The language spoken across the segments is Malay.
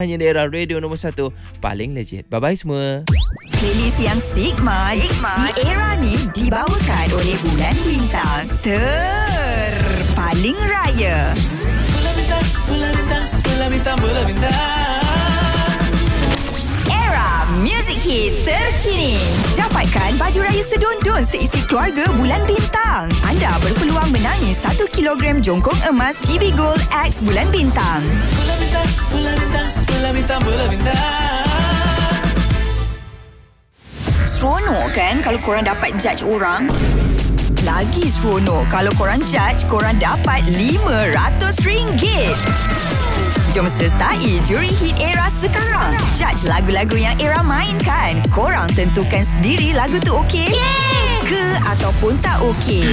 Hanya di Era Radio nombor 1 paling legit. Bye-bye semua. Playlist yang Sigma di Era ni dibawakan oleh Bulan Bintang terpaling raya. Bulan bintang, bulan bintang, bulan bintang, bulan bintang. Era Music Hit terkini. Dapatkan baju raya sedondon seisi keluarga Bulan Bintang. Anda berpeluang menangi 1 kilogram jongkong emas GB Gold X Bulan Bintang. Bulan bintang, bulan bintang, bulan bintang, bulan bintang. Seronok kan kalau korang dapat judge orang? Lagi seronok kalau korang judge, korang dapat RM500. Jom sertai juri hit Era sekarang. Judge lagu-lagu yang Era mainkan. Korang tentukan sendiri lagu tu okey ke ataupun tak okey.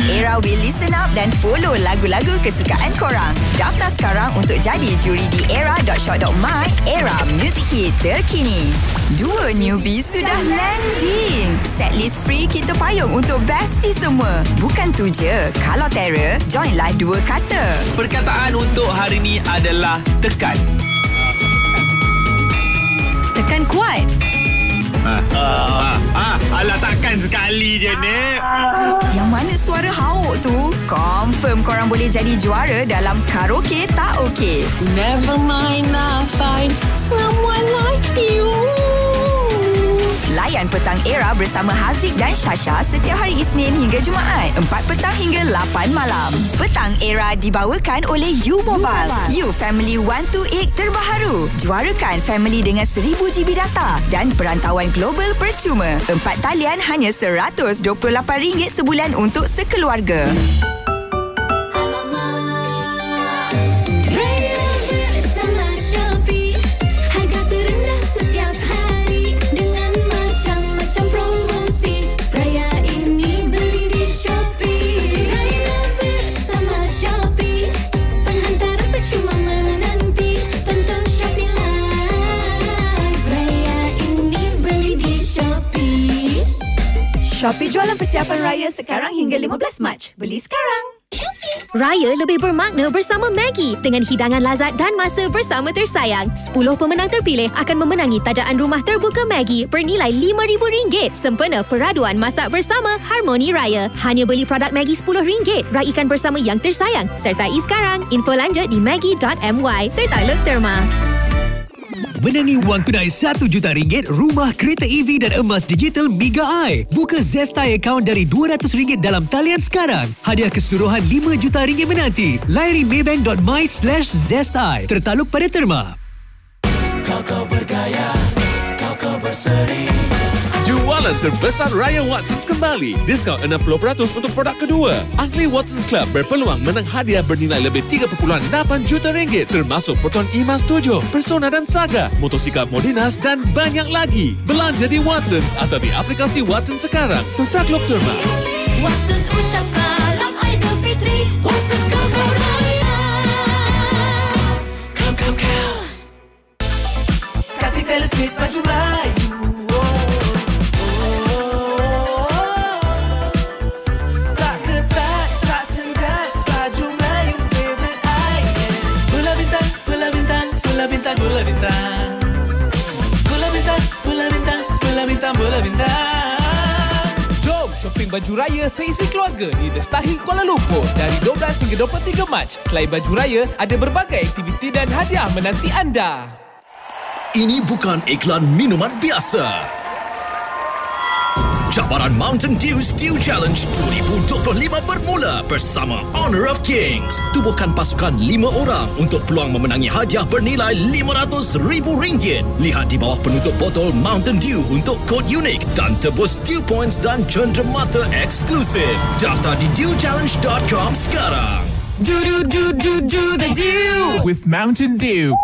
Era will listen up dan follow lagu-lagu kesukaan korang. Daftar sekarang untuk jadi juri di era.shop.my. Era Music Hit terkini. 2 newbie sudah landing. Setlist free kita payung untuk bestie semua. Bukan tu je, kalau terror, joinlah 2 kata. Perkataan untuk hari ni adalah tekan. Tekan kuat. Alah takkan sekali je, Nek. Yang mana suara hauk tu? Confirm korang boleh jadi juara dalam karaoke tak okey. Never mind, I find someone like you. Layan Petang Era bersama Haziq dan Syasha setiap hari Isnin hingga Jumaat 4 petang hingga 8 malam. Petang Era dibawakan oleh U Mobile. U Family 128 terbaharu. Juarakan family dengan 1000 GB data dan perantauan global percuma. 4 talian hanya RM128 sebulan untuk sekeluarga. Shopee jualan persiapan raya sekarang hingga 15 Mac. Beli sekarang. Raya lebih bermakna bersama Maggi dengan hidangan lazat dan masa bersama tersayang. 10 pemenang terpilih akan memenangi tajaan rumah terbuka Maggi bernilai RM5,000 sempena peraduan masak bersama Harmoni Raya. Hanya beli produk Maggi RM10, raikan bersama yang tersayang. Sertai sekarang. Info lanjut di maggi.my. Tertakluk terma. Menangi wang tunai RM1 juta, rumah, kereta EV dan emas digital Mega Eye. Buka Zestai account dari RM200 dalam talian sekarang. Hadiah keseluruhan RM5 juta menanti. Layari maybank.my/Zestai. Tertaluk pada terma. Kau bergaya, kau berseri. Jualan terbesar Raya Watsons kembali. Diskaun 60% untuk produk kedua. Ahli Watsons Club berpeluang menang hadiah bernilai lebih RM3.8 juta, termasuk potongan emas 7, Persona dan Saga, motosikal Modinas dan banyak lagi. Belanja di Watsons atau di aplikasi Watsons sekarang. Tertakluk terma. Watsons ucap salam Aidilfitri. Watsons kau raya. Kau. Katik telefit baju Melayu. Gula bintang, gula bintang, gula bintang, gula bintang, gula bintang. Jom shopping baju raya seisi keluarga di The Star Hill Kuala Lumpur dari 12 hingga 23 Mac. Selain baju raya, ada berbagai aktiviti dan hadiah menanti anda. Ini bukan iklan minuman biasa. Cabaran Mountain Dew Stew Challenge 2025 bermula bersama Honor of Kings. Tubuhkan pasukan 5 orang untuk peluang memenangi hadiah bernilai RM500,000. Lihat di bawah penutup botol Mountain Dew untuk kod unik dan tebus Dew Points dan cenderamata eksklusif. Daftar di dewchallenge.com sekarang. Do the Dew with Mountain Dew.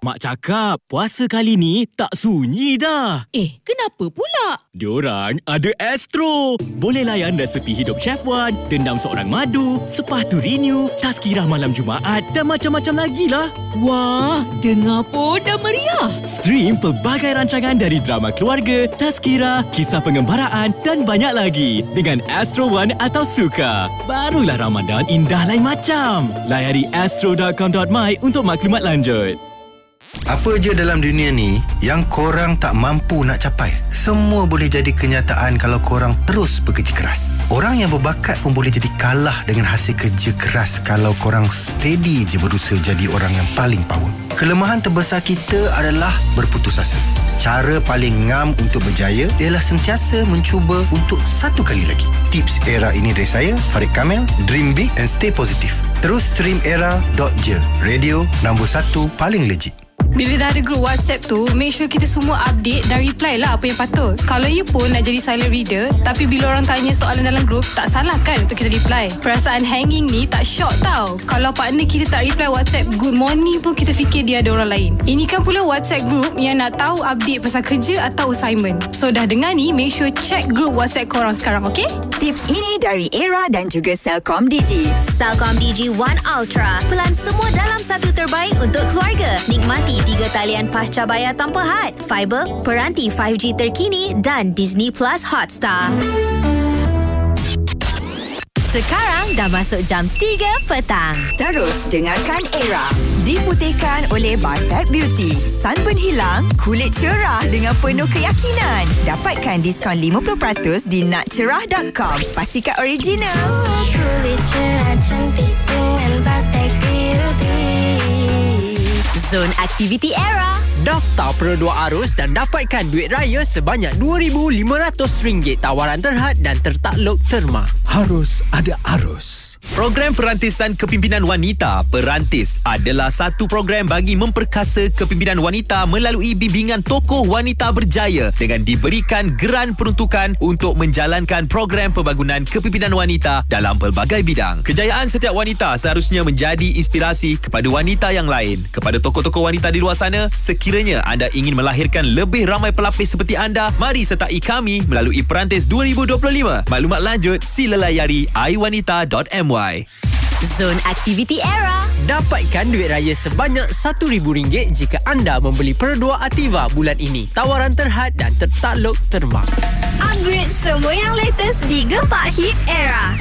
Mak cakap, puasa kali ni tak sunyi dah. Kenapa pula? Diorang ada Astro. Boleh layan resepi hidup Chef Wan, dendam seorang madu, sepatu renew, tazkirah malam Jumaat dan macam-macam lagi lah. Wah, dengar pun dah meriah. Stream pelbagai rancangan dari drama keluarga, tazkirah, kisah pengembaraan dan banyak lagi dengan Astro One atau Suka. Barulah Ramadan indah lain macam. Layari astro.com.my untuk maklumat lanjut. Apa je dalam dunia ni yang korang tak mampu nak capai, semua boleh jadi kenyataan kalau korang terus bekerja keras. Orang yang berbakat pun boleh jadi kalah dengan hasil kerja keras kalau korang steady je berusaha jadi orang yang paling power. Kelemahan terbesar kita adalah berputus asa. Cara paling ngam untuk berjaya ialah sentiasa mencuba untuk satu kali lagi. Tips Era ini dari saya, Farid Kamil. Dream big and stay positive. Terus stream Era.je. Radio nombor 1 paling legit. Bila dah ada grup WhatsApp tu, make sure kita semua update dan reply lah apa yang patut. Kalau you pun nak jadi silent reader, tapi bila orang tanya soalan dalam grup, tak salah kan untuk kita reply. Perasaan hanging ni tak shock tau. Kalau partner kita tak reply WhatsApp good morning pun kita fikir dia ada orang lain. Ini kan pula WhatsApp group yang nak tahu update pasal kerja atau assignment. So dah dengar ni, make sure check group WhatsApp korang sekarang, okay? Tips ini dari Era dan juga Celcom Digi. Celcom Digi One Ultra. Pelan semua dalam satu terbaik untuk keluarga. Nikmati 3 talian pasca bayar tanpa had, fiber, peranti 5G terkini dan Disney Plus Hotstar. Sekarang dah masuk jam 3 petang. Terus dengarkan Era. Diputihkan oleh Bartec Beauty. Sunburn hilang, kulit cerah dengan penuh keyakinan. Dapatkan diskaun 50% di nakcerah.com. Pastikan original. Kulit cerah cantik dengan Bartec Beauty. Zone Aktiviti Era. Daftar Pro2 Arus dan dapatkan duit raya sebanyak RM2,500 tawaran terhad dan tertakluk terma. Harus ada arus. Program Perantisan Kepimpinan Wanita Perantis adalah satu program bagi memperkasa kepimpinan wanita melalui bimbingan tokoh wanita berjaya dengan diberikan geran peruntukan untuk menjalankan program pembangunan kepimpinan wanita dalam pelbagai bidang. Kejayaan setiap wanita seharusnya menjadi inspirasi kepada wanita yang lain. Kepada tokoh-tokoh wanita di luar sana, sekiranya anda ingin melahirkan lebih ramai pelapis seperti anda, mari sertai kami melalui Perantis 2025. Maklumat lanjut sila layari iwanita.my. Zone Aktiviti Era. Dapatkan duit raya sebanyak RM1,000 jika anda membeli Pro2 Ativa bulan ini. Tawaran terhad dan tertakluk terma. Upgrade semua yang latest di Gempak Hit Era.